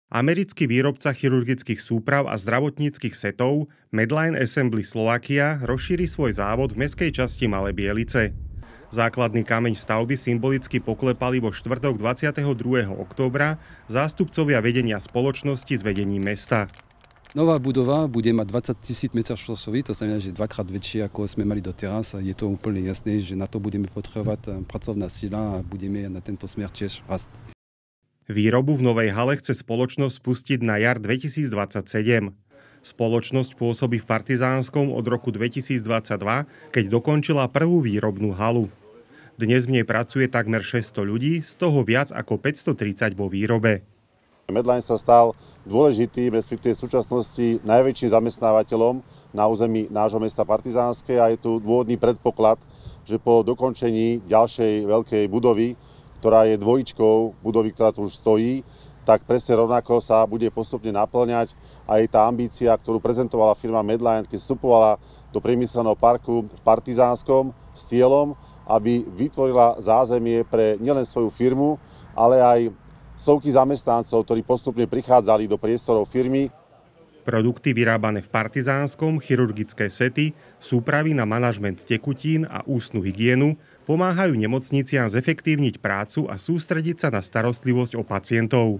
Americký výrobca chirurgických súprav a zdravotníckych setov Medline Assembly Slovakia rozšíri svoj závod v mestskej časti Malé Bielice. Základný kameň stavby symbolicky poklepali vo štvrtok 22. októbra zástupcovia vedenia spoločnosti s vedením mesta. Nová budova bude mať 20 000 m2, to znamená, že dvakrát väčšie, ako sme mali doteraz. Je to úplne jasné, že na to budeme potrebovať pracovná sila a budeme na tento smer tiež rásť. Výrobu v novej hale chce spoločnosť spustiť na jar 2027. Spoločnosť pôsobí v Partizánskom od roku 2022, keď dokončila prvú výrobnú halu. Dnes v nej pracuje takmer 600 ľudí, z toho viac ako 530 vo výrobe. Medline sa stal dôležitým, respektíve v súčasnosti najväčším zamestnávateľom na území nášho mesta Partizánske a je tu dôvodný predpoklad, že po dokončení ďalšej veľkej budovy, ktorá je dvojičkou budovy, ktorá tu už stojí, tak presne rovnako sa bude postupne naplňať aj tá ambícia, ktorú prezentovala firma Medline, keď vstupovala do priemyselného parku v Partizánskom s cieľom, aby vytvorila zázemie pre nielen svoju firmu, ale aj stovky zamestnancov, ktorí postupne prichádzali do priestorov firmy. Produkty vyrábané v Partizánskom, chirurgické sety, súpravy na manažment tekutín a ústnu hygienu pomáhajú nemocniciam zefektívniť prácu a sústrediť sa na starostlivosť o pacientov.